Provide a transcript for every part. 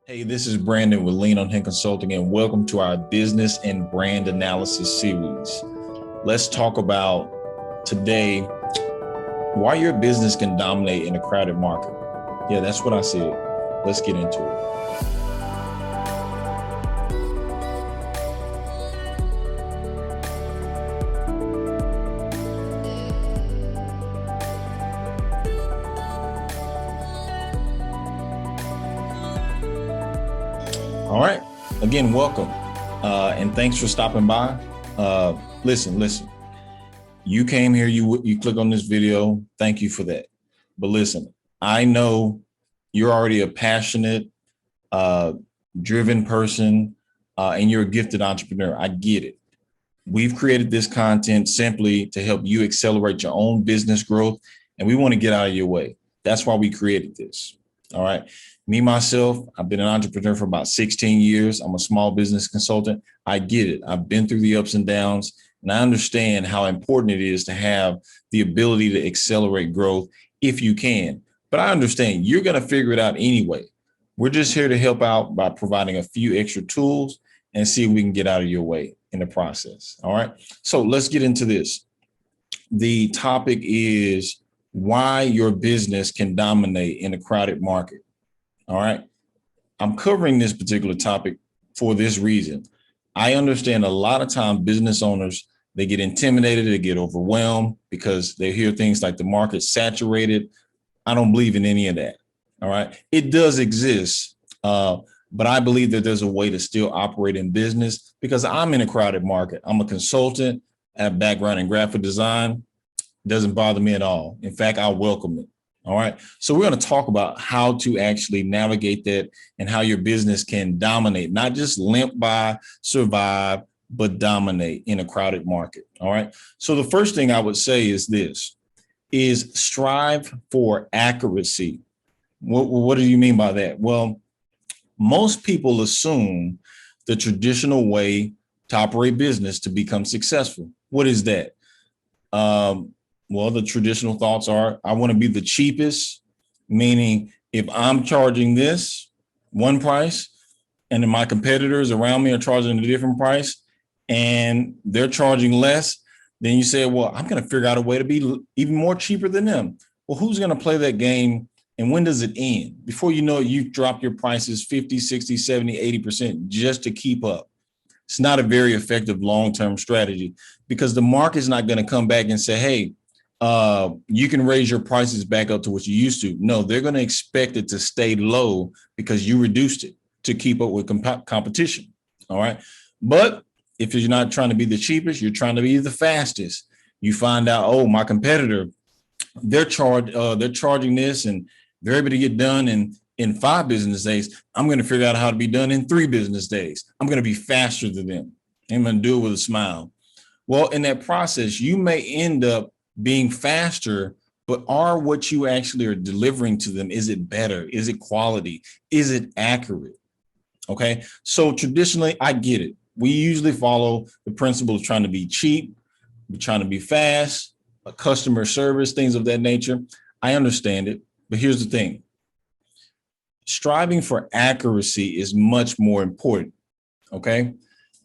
Hey, this is Brandon with Lean on Him Consulting, and welcome to our business and brand analysis series. Let's talk about today why your business can dominate in a crowded market. Yeah, that's what I said. Let's get into it. All right. Again, welcome. And thanks for stopping by. Listen. You came here, you click on this video. Thank you for that. But listen, I know you're already a passionate, driven person, and you're a gifted entrepreneur. I get it. We've created this content simply to help you accelerate your own business growth, and we want to get out of your way. That's why we created this. All right. Me, myself, I've been an entrepreneur for about 16 years. I'm a small business consultant. I get it. I've been through the ups and downs, and I understand how important it is to have the ability to accelerate growth if you can. But I understand you're going to figure it out anyway. We're just here to help out by providing a few extra tools and see if we can get out of your way in the process. All right. So let's get into this. The topic is why your business can dominate in a crowded market. All right. I'm covering this particular topic for this reason. I understand a lot of times business owners, they get intimidated, they get overwhelmed because they hear things like the market's saturated. I don't believe in any of that. All right. It does exist. But I believe that there's a way to still operate in business because I'm in a crowded market. I'm a consultant, I have background in graphic design. It doesn't bother me at all. In fact, I welcome it. All right. So we're going to talk about how to actually navigate that and how your business can dominate, not just limp by, survive, but dominate in a crowded market. All right. So the first thing I would say is this, is strive for accuracy. What do you mean by that? Well, most people assume the traditional way to operate business to become successful. What is that? Well, the traditional thoughts are, I want to be the cheapest, meaning if I'm charging this one price and then my competitors around me are charging a different price and they're charging less, then you say, well, I'm going to figure out a way to be even more cheaper than them. Well, who's going to play that game? And when does it end? Before you know it, you've dropped your prices 50, 60, 70, 80% just to keep up. It's not a very effective long-term strategy because the market's not going to come back and say, hey, you can raise your prices back up to what you used to. No, they're going to expect it to stay low because you reduced it to keep up with competition. All right. But if you're not trying to be the cheapest, you're trying to be the fastest. You find out, oh, my competitor, they're charging this and they're able to get done in 5 business days. I'm going to figure out how to be done in 3 business days. I'm going to be faster than them. I'm going to do it with a smile. Well, in that process, you may end up being faster, but are what you actually are delivering to them, is it better? Is it quality? Is it accurate? Okay. So traditionally, I get it. We usually follow the principle of trying to be cheap, trying to be fast, customer service, things of that nature. I understand it, but here's the thing. Striving for accuracy is much more important. Okay.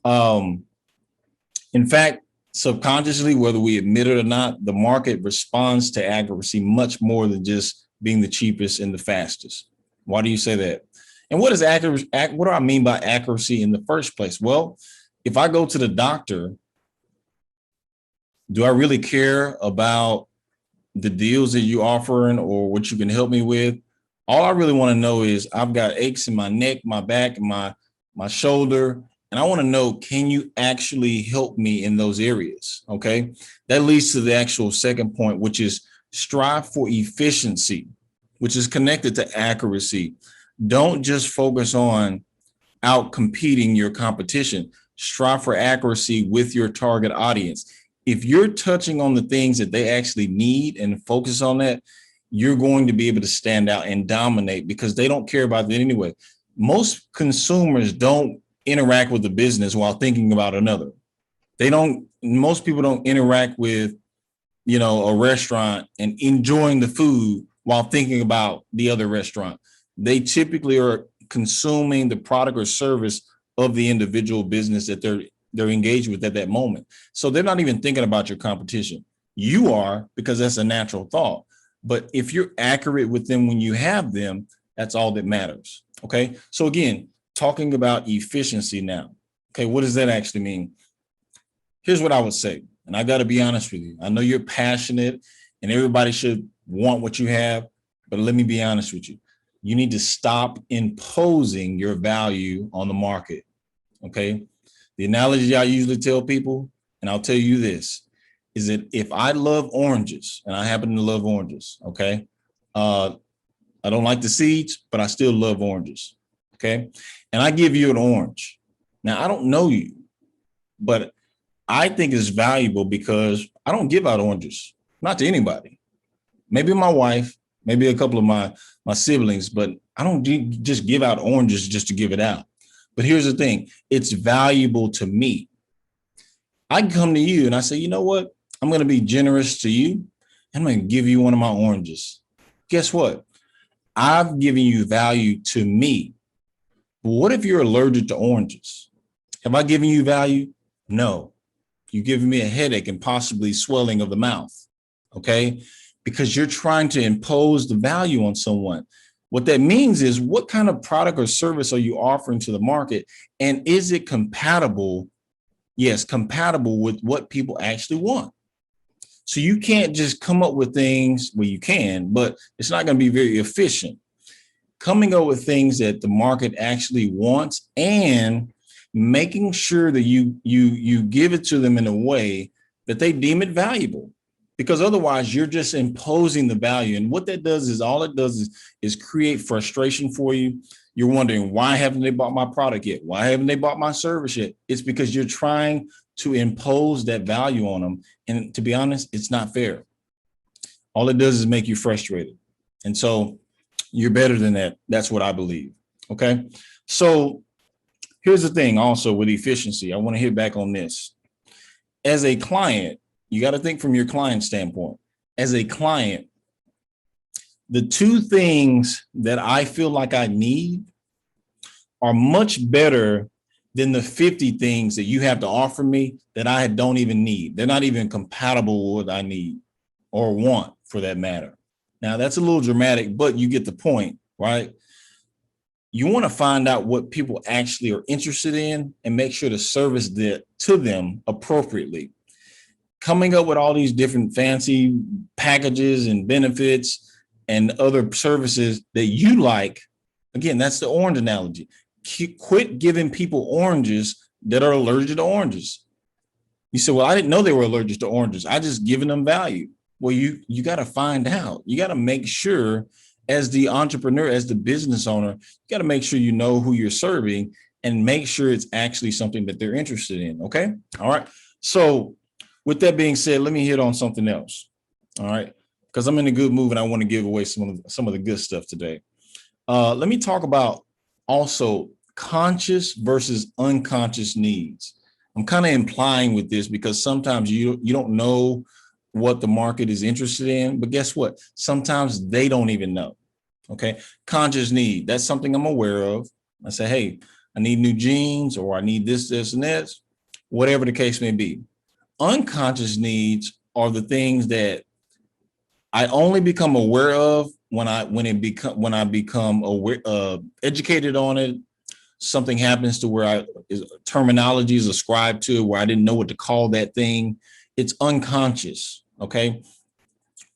In fact, subconsciously, whether we admit it or not, the market responds to accuracy much more than just being the cheapest and the fastest. Why do you say that? And what is accuracy? What do I mean by accuracy in the first place? Well, if I go to the doctor, do I really care about the deals that you're offering or what you can help me with? All I really want to know is I've got aches in my neck, my back, my shoulder. And I want to know, can you actually help me in those areas? Okay. That leads to the actual second point, which is strive for efficiency, which is connected to accuracy. Don't just focus on out competing your competition. Strive for accuracy with your target audience. If you're touching on the things that they actually need and focus on that, you're going to be able to stand out and dominate because they don't care about that anyway. Most consumers don't interact with the business while thinking about another. Most people don't interact with, a restaurant and enjoying the food while thinking about the other restaurant. They typically are consuming the product or service of the individual business that they're engaged with at that moment. So they're not even thinking about your competition. You are, because that's a natural thought. But if you're accurate with them when you have them, that's all that matters. Okay. So again, talking about efficiency now. Okay. What does that actually mean? Here's what I would say. And I got to be honest with you. I know you're passionate and everybody should want what you have, but let me be honest with you. You need to stop imposing your value on the market. Okay. The analogy I usually tell people, and I'll tell you this, is that if I love oranges, and I happen to love oranges, okay, I don't like the seeds, but I still love oranges, okay, and I give you an orange. Now, I don't know you, but I think it's valuable because I don't give out oranges, not to anybody. Maybe my wife, maybe a couple of my siblings, but I don't just give out oranges just to give it out. But here's the thing, it's valuable to me. I can come to you and I say, you know what? I'm going to be generous to you. I'm going to give you one of my oranges. Guess what? I've given you value to me. But what if you're allergic to oranges? Have I given you value? No. You're giving me a headache and possibly swelling of the mouth. Okay? Because you're trying to impose the value on someone. What that means is, what kind of product or service are you offering to the market? And is it compatible? Yes, compatible with what people actually want. So you can't just come up with things, well, you can, but it's not going to be very efficient. Coming up with things that the market actually wants and making sure that you give it to them in a way that they deem it valuable. Because otherwise you're just imposing the value. And what that does is, all it does is create frustration for you. You're wondering, why haven't they bought my product yet? Why haven't they bought my service yet? It's because you're trying to impose that value on them. And to be honest, it's not fair. All it does is make you frustrated. And so you're better than that. That's what I believe. Okay. So here's the thing also with efficiency. I want to hit back on this. As a client, you got to think from your client standpoint. As a client, the two things that I feel like I need are much better than the 50 things that you have to offer me that I don't even need. They're not even compatible with what I need or want, for that matter. Now, that's a little dramatic, but you get the point, right? You want to find out what people actually are interested in and make sure to service that to them appropriately. Coming up with all these different fancy packages and benefits and other services that you like, again, that's the orange analogy. Quit giving people oranges that are allergic to oranges. You say, well, I didn't know they were allergic to oranges. I just given them value. Well, you got to find out. You got to make sure, as the entrepreneur, as the business owner, you got to make sure you know who you're serving and make sure it's actually something that they're interested in. Okay. All right. So with that being said, let me hit on something else. All right. Because I'm in a good mood and I want to give away some of the good stuff today. Let me talk about also conscious versus unconscious needs. I'm kind of implying with this because sometimes you don't know what the market is interested in, but guess what? Sometimes they don't even know. Okay. Conscious need. That's something I'm aware of. I say, hey, I need new jeans, or I need this, this, and this, whatever the case may be. Unconscious needs are the things that I only become aware of when I become aware, educated on it. Something happens to where terminology is ascribed to where I didn't know what to call that thing. It's unconscious. Okay.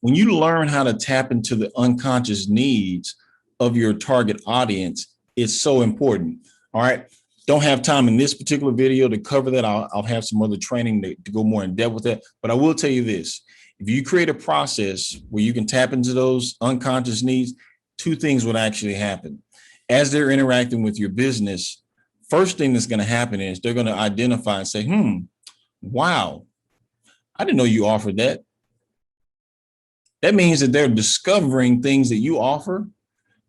When you learn how to tap into the unconscious needs of your target audience, it's so important. All right. Don't have time in this particular video to cover that. I'll have some other training to go more in depth with that. But I will tell you this. If you create a process where you can tap into those unconscious needs, two things would actually happen. As they're interacting with your business, first thing that's going to happen is they're going to identify and say, wow, I didn't know you offered that. That means that they're discovering things that you offer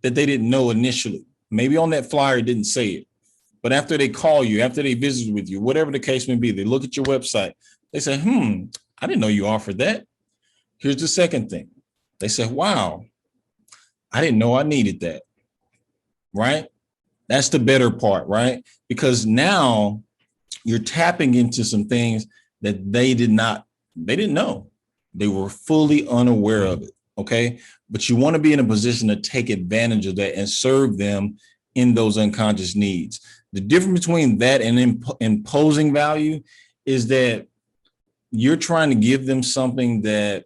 that they didn't know initially. Maybe on that flyer it didn't say it, but after they call you, after they visit with you, whatever the case may be, they look at your website, they say, I didn't know you offered that. Here's the second thing. They say, wow, I didn't know I needed that, right? That's the better part, right? Because now you're tapping into some things that they didn't know. They were fully unaware of it. Okay. But you want to be in a position to take advantage of that and serve them in those unconscious needs. The difference between that and imposing value is that you're trying to give them something that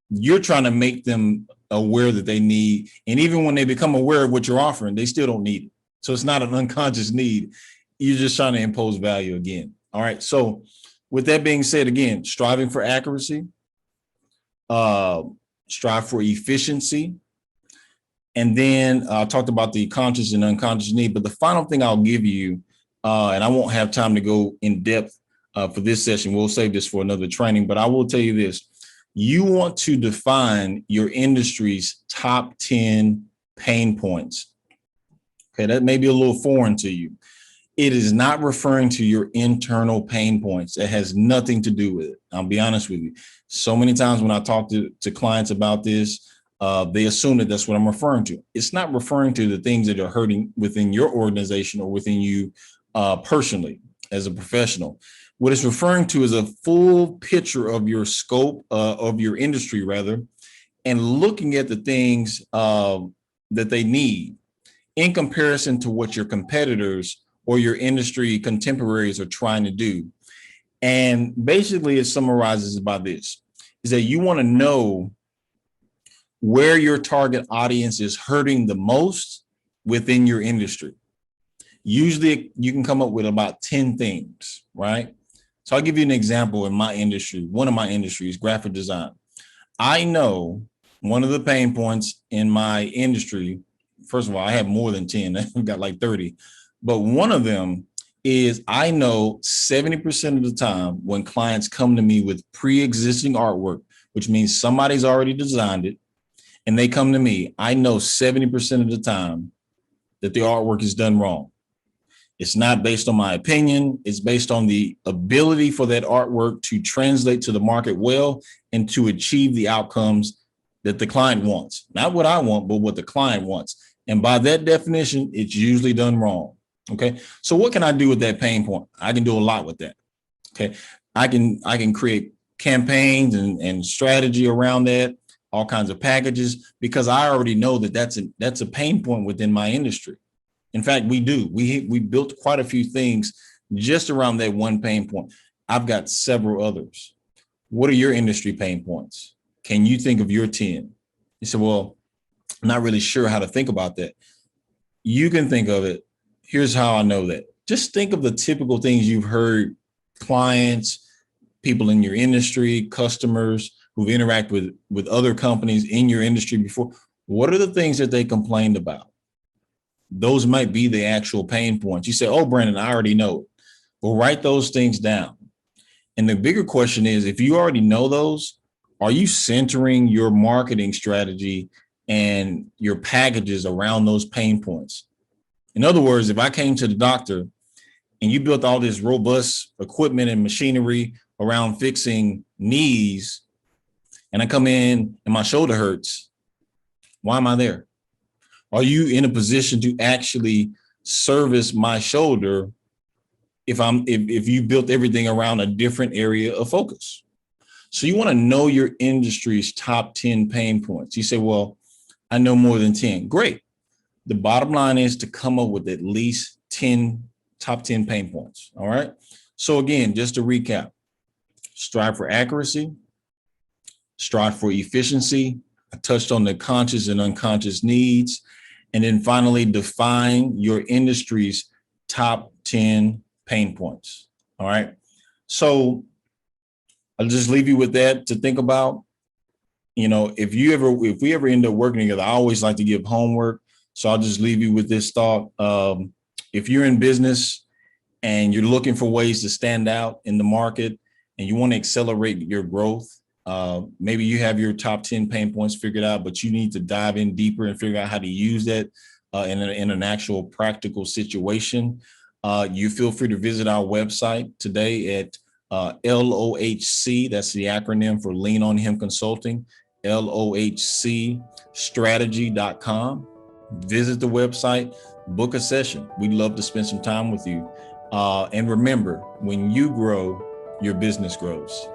you're trying to make them aware that they need. And even when they become aware of what you're offering, they still don't need it. So it's not an unconscious need. You're just trying to impose value again. All right. So with that being said, again, striving for accuracy, strive for efficiency. And then I talked about the conscious and unconscious need. But the final thing I'll give you, and I won't have time to go in depth for this session. We'll save this for another training. But I will tell you this. You want to define your industry's top 10 pain points. Okay, that may be a little foreign to you. It is not referring to your internal pain points. It has nothing to do with it. I'll be honest with you. So many times when I talk to clients about this, they assume that that's what I'm referring to. It's not referring to the things that are hurting within your organization or within you personally as a professional. What it's referring to is a full picture of your scope, of your industry rather, and looking at the things that they need in comparison to what your competitors or your industry contemporaries are trying to do. And basically it summarizes by this, is that you want to know where your target audience is hurting the most within your industry. Usually you can come up with about 10 things, right? So I'll give you an example in my industry. One of my industries, graphic design. I know one of the pain points in my industry, first of all, I have more than 10, I've got like 30, but one of them is I know 70% of the time when clients come to me with pre-existing artwork, which means somebody's already designed it, and they come to me, I know 70% of the time that the artwork is done wrong. It's not based on my opinion. It's based on the ability for that artwork to translate to the market well and to achieve the outcomes that the client wants. Not what I want, but what the client wants. And by that definition, it's usually done wrong. Okay. So what can I do with that pain point? I can do a lot with that. Okay. I can create campaigns and strategy around that, all kinds of packages, because I already know that that's a pain point within my industry. In fact, we do. We built quite a few things just around that one pain point. I've got several others. What are your industry pain points? Can you think of your 10? You say, well, I'm not really sure how to think about that. You can think of it. Here's how I know that. Just think of the typical things you've heard clients, people in your industry, customers who've interacted with other companies in your industry before. What are the things that they complained about? Those might be the actual pain points. You say, oh, Brandon, I already know it. Well, write those things down. And the bigger question is, if you already know those, are you centering your marketing strategy and your packages around those pain points? In other words, if I came to the doctor and you built all this robust equipment and machinery around fixing knees, and I come in and my shoulder hurts, why am I there? Are you in a position to actually service my shoulder if you built everything around a different area of focus? So you want to know your industry's top 10 pain points. You say, well, I know more than 10. Great. The bottom line is to come up with at least top 10 pain points. All right. So again, just to recap, strive for accuracy, strive for efficiency. I touched on the conscious and unconscious needs. And then finally, define your industry's top 10 pain points. All right. So I'll just leave you with that to think about. You know, if we ever end up working together, I always like to give homework. So I'll just leave you with this thought. If you're in business and you're looking for ways to stand out in the market and you want to accelerate your growth, maybe you have your top 10 pain points figured out, but you need to dive in deeper and figure out how to use that in an actual practical situation. You feel free to visit our website today at LOHC. That's the acronym for Lean on Him Consulting, LOHCstrategy.com. Visit the website. book a session. We'd love to spend some time with you. And remember, when you grow, your business grows.